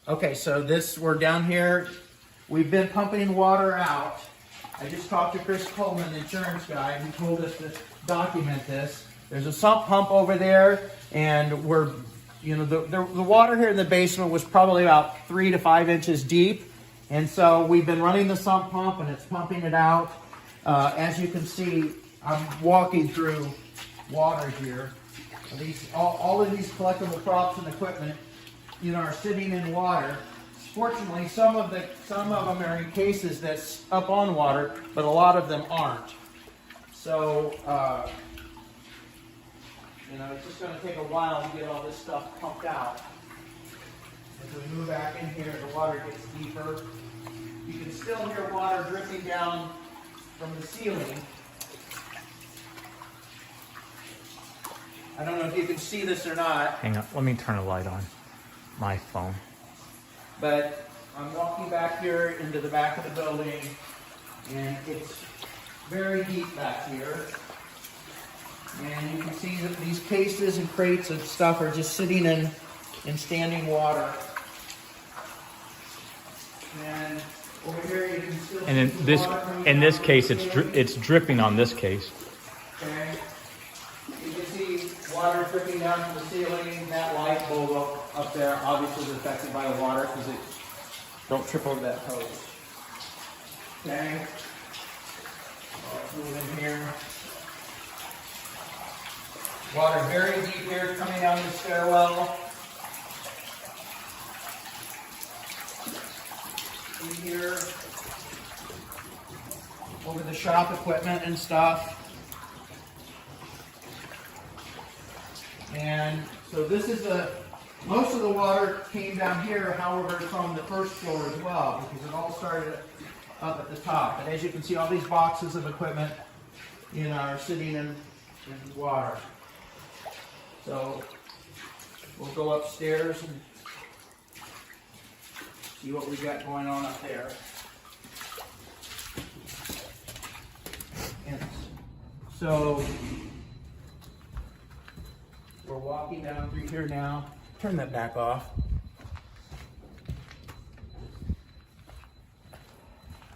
Okay, so we're down here. We've been pumping water out. I just talked to Chris Coleman, the insurance guy, who told us to document this. There's a sump pump over there, and the water here in the basement was probably about 3 to 5 inches deep. And so we've been running the sump pump and it's pumping it out. As you can see, I'm walking through water here. All of these collectible props and equipment, are sitting in water. Fortunately, some of them are in cases that's up on water, but a lot of them aren't. So, it's just going to take a while to get all this stuff pumped out. As we move back in here, the water gets deeper. You can still hear water dripping down from the ceiling. I don't know if you can see this or not. Hang on, let me turn a light on my phone. But I'm walking back here into the back of the building, and it's very deep back here. And you can see that these cases and crates of stuff are just sitting in standing water. And over here you can still And in this case, it's dripping on this case. Okay. You can see water dripping down from the ceiling. That light bulb up there obviously is affected by the water because don't trip over that hose. Okay. Let's move in here. Water very deep here coming down the stairwell. In here. Over the shop equipment and stuff. And so this is most of the water came down here, however, from the first floor as well, because it all started up at the top. And as you can see, all these boxes of equipment, are sitting in water. So we'll go upstairs and see what we got going on up there. And so we're walking down through here now. Turn that back off.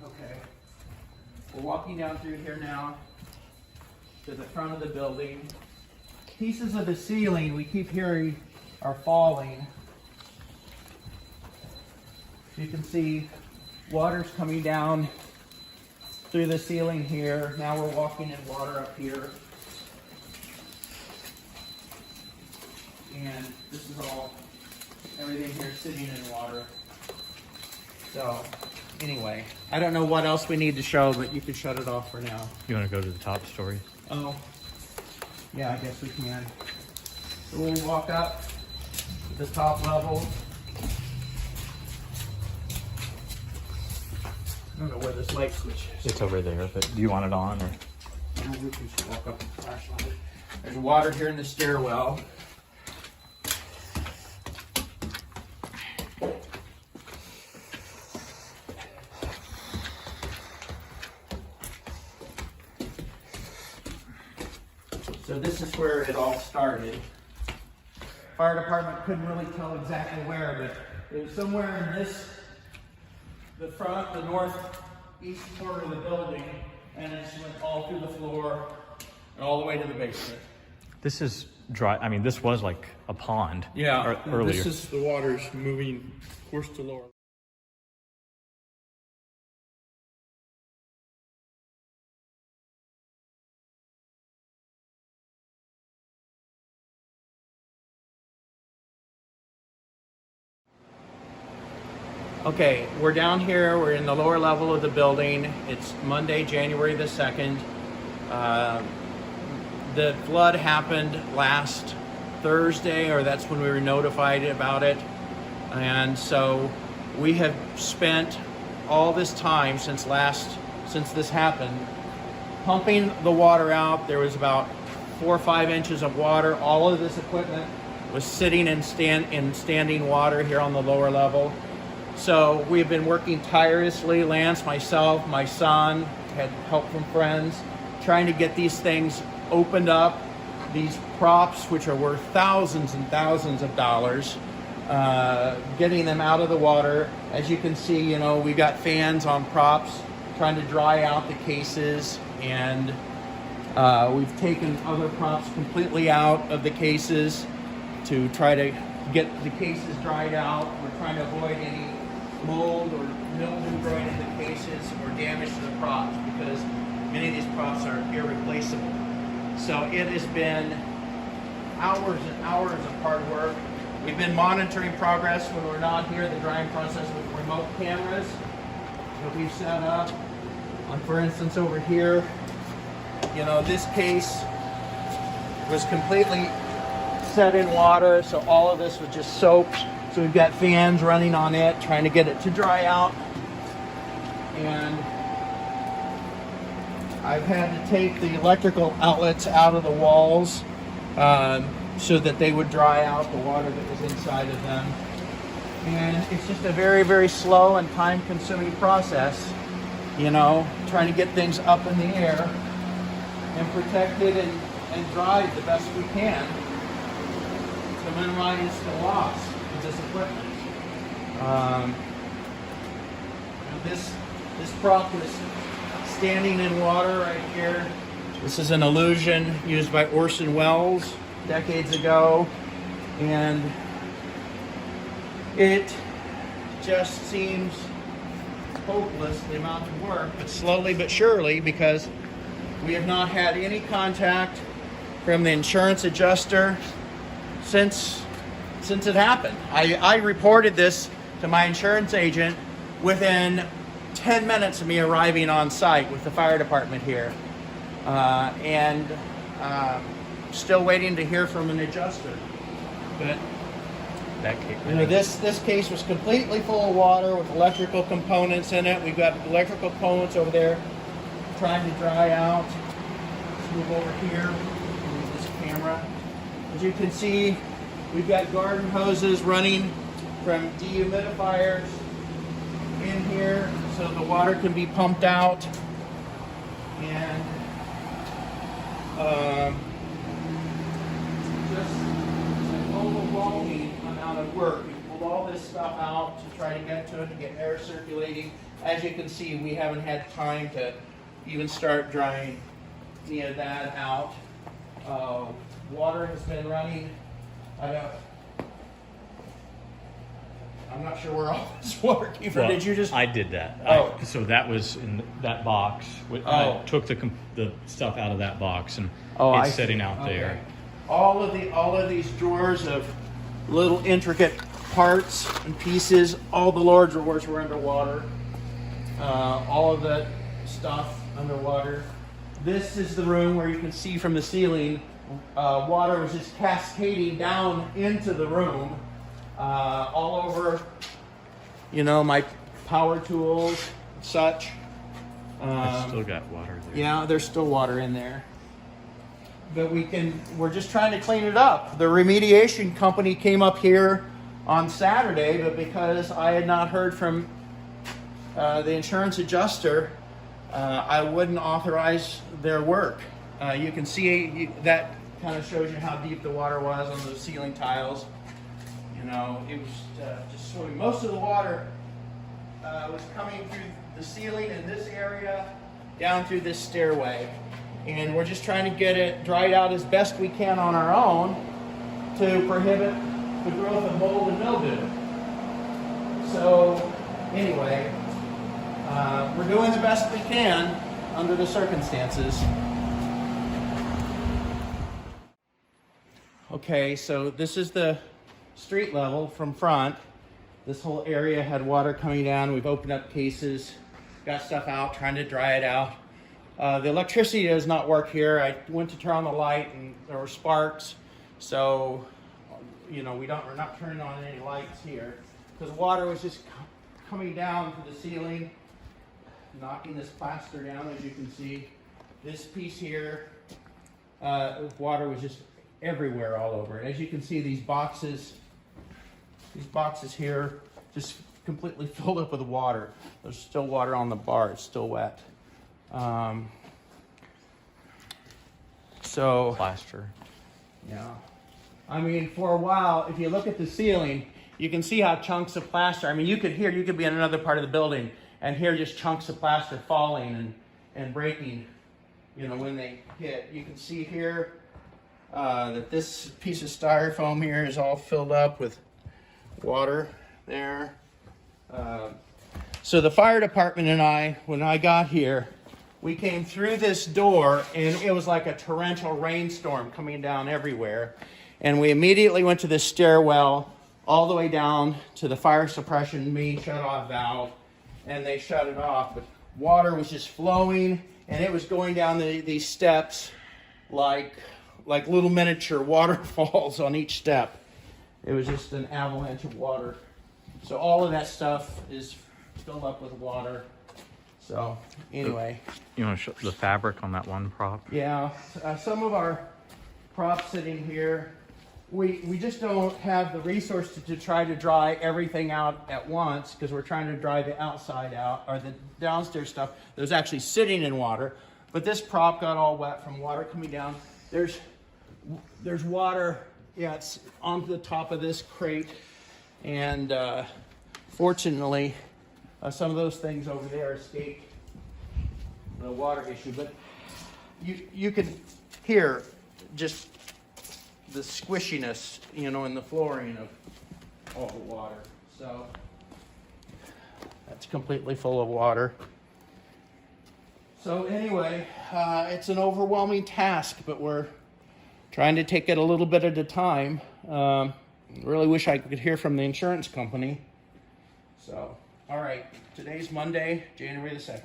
Okay. We're walking down through here now to the front of the building. Pieces of the ceiling we keep hearing are falling. You can see water's coming down through the ceiling here. Now we're walking in water up here. And this is everything here sitting in water. So, anyway, I don't know what else we need to show, but you can shut it off for now. You want to go to the top story? Oh, yeah, I guess we can. So we'll walk up to the top level. I don't know where this light switch is. It's over there, but do you want it on or? No, we can just walk up with the flashlight. There's water here in the stairwell. So this is where it all started. Fire department couldn't really tell exactly where, but it was somewhere in the northeast corner of the building, and it just went all through the floor and all the way to the basement. This is dry. I mean, this was like a pond. Yeah, earlier. This is the water's moving course to lower. Okay, we're down here. We're in the lower level of the building. It's Monday, January the 2nd. The flood happened last Thursday, or that's when we were notified about it. And so we have spent all this time since this happened, pumping the water out. There was about 4 or 5 inches of water. All of this equipment was sitting in standing water here on the lower level. So we've been working tirelessly, Lance, myself, my son, had help from friends, trying to get these things opened up, these props, which are worth thousands and thousands of dollars. getting them out of the water. As you can see, you know, we got fans on props trying to dry out the cases, and we've taken other props completely out of the cases to try to get the cases dried out. We're trying to avoid any mold or mildew growing in the cases or damage to the props, because many of these props are irreplaceable. So it has been hours and hours of hard work. We've been monitoring progress when we're not here, the drying process, with remote cameras that we've set up. For instance, over here, you know, this case was completely set in water, so all of this was just soaked. So we've got fans running on it, trying to get it to dry out. And I've had to take the electrical outlets out of the walls so that they would dry out the water that was inside of them. And it's just a very, very slow and time-consuming process, you know, trying to get things up in the air and protected and dried the best we can to minimize the loss of this equipment. This prop is standing in water right here. This is an illusion used by Orson Welles decades ago, and it just seems hopeless, the amount of work, but slowly but surely, because we have not had any contact from the insurance adjuster since it happened. I reported this to my insurance agent within 10 minutes of me arriving on site with the fire department here, and still waiting to hear from an adjuster. But That case. you know, this case was completely full of water with electrical components in it. We've got electrical components over there trying to dry out. Let's move over here. Move this camera. As you can see, we've got garden hoses running from dehumidifiers in here so the water can be pumped out. And just an overwhelming amount of work. We pulled all this stuff out to try to get to it, to get air circulating. As you can see, we haven't had time to even start drying any of that out. Water has been running. I'm not sure where all this water came from. Well, Did you just? I did that. Oh. So that was in that box. Oh. I took the stuff out of that box, and I it's see. sitting out there. Okay. All of these drawers of little intricate parts and pieces, all the lower drawers were underwater. All of the stuff underwater. This is the room where you can see from the ceiling, water was just cascading down into the room, all over, you know, my power tools, such. I still got water there. Yeah, there's still water in there. But we're just trying to clean it up. The remediation company came up here on Saturday, but because I had not heard from the insurance adjuster, I wouldn't authorize their work. You can see that kind of shows you how deep the water was on those ceiling tiles. You know, it was just swimming. Most of the water was coming through the ceiling in this area, down through this stairway. And we're just trying to get it dried out as best we can on our own to prohibit the growth of mold and mildew. So, anyway, we're doing the best we can under the circumstances. Okay, so this is the street level from front. This whole area had water coming down. We've opened up cases, got stuff out, trying to dry it out. The electricity does not work here. I went to turn on the light and there were sparks. So, you know, we're not turning on any lights here because water was just coming down to the ceiling, knocking this plaster down, as you can see. This piece here, water was just everywhere, all over it. As you can see, these boxes here, just completely filled up with water. There's still water on the bar. It's still wet. So Plaster. yeah, I mean, for a while, if you look at the ceiling, you can see how chunks of plaster, I mean, you could be in another part of the building and hear just chunks of plaster falling and breaking, you know, when they hit. You can see here that this piece of styrofoam here is all filled up with water there. So the fire department and I, when I got here, we came through this door and it was like a torrential rainstorm coming down everywhere. And we immediately went to the stairwell all the way down to the fire suppression main shut-off valve, and they shut it off. But water was just flowing, and it was going down these steps like little miniature waterfalls on each step. It was just an avalanche of water. So all of that stuff is filled up with water. So anyway. You want to show the fabric on that one prop? Yeah, some of our props sitting here, we just don't have the resource to try to dry everything out at once, because we're trying to dry the outside out, or the downstairs stuff that was actually sitting in water. But this prop got all wet from water coming down. There's water, yeah, it's on the top of this crate, and fortunately, some of those things over there escaped the water issue. But you can hear just the squishiness, you know, in the flooring of all the water. So that's completely full of water. So anyway, it's an overwhelming task, but we're trying to take it a little bit at a time. Really wish I could hear from the insurance company. So, all right, today's Monday, January the 2nd.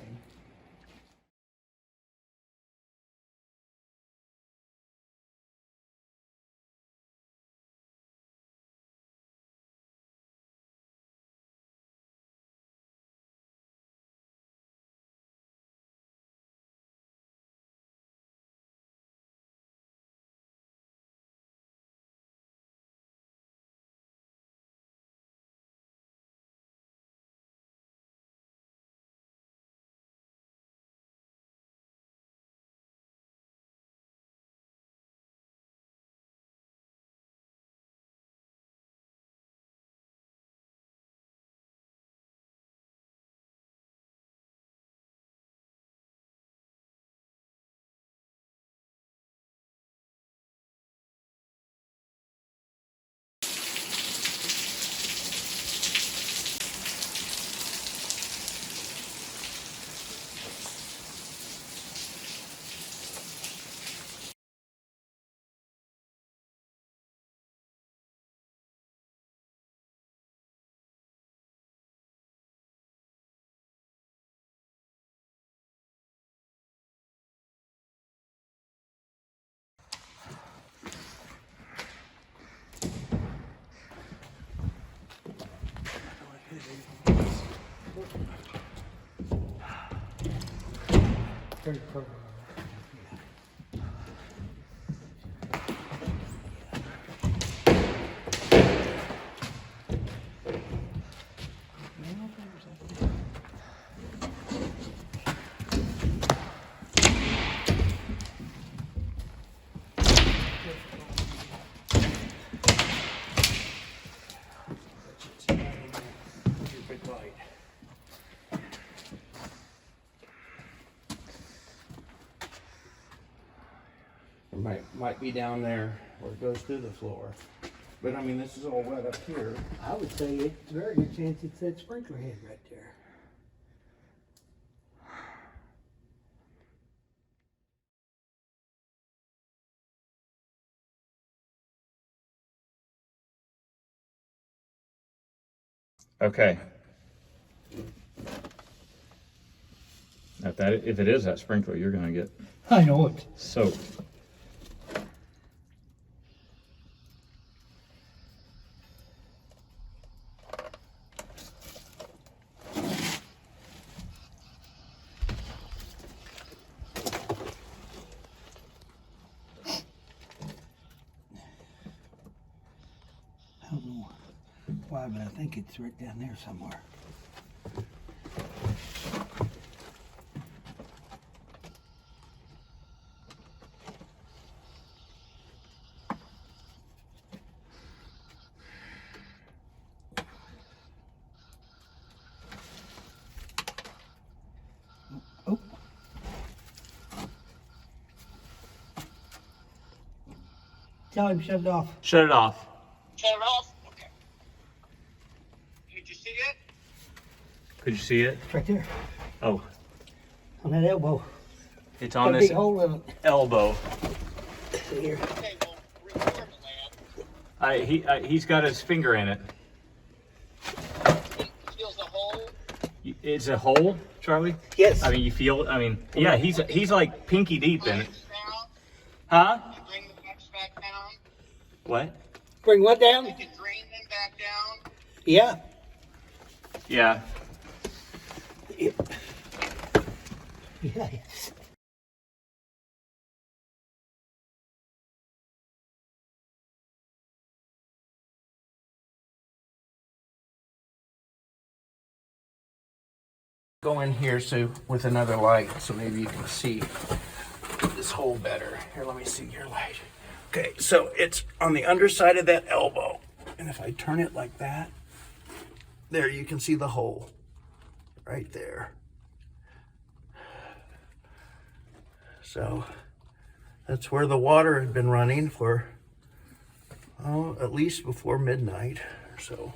Might be down there where it goes through the floor. But I mean, this is all wet up here. I would say it's a very good chance it's that sprinkler head right there. Okay. If it is that sprinkler, you're gonna get I know it. soaked. I don't know why, but I think it's right down there somewhere. Tell him shut it off. Shut it off. Shut it off? Okay. Did you see it? Could you see it? It's right there. Oh, On that elbow. it's Got on a this big hole in it. elbow. See here. Okay, well, record the lad. He's got his finger in it. He feels the hole. It's a hole, Charlie? Yes. I mean, you feel, yeah, he's like pinky deep in it. Pipes down. Huh? You bring the pipes back down. What? Bring what down? You can drain them back down. Yeah. Yeah. Yeah. Yes. Go in here so with another light so maybe you can see this hole better. Here, let me see your light. Okay, so it's on the underside of that elbow. And if I turn it like that, there you can see the hole right there. So that's where the water had been running for, at least before midnight or so.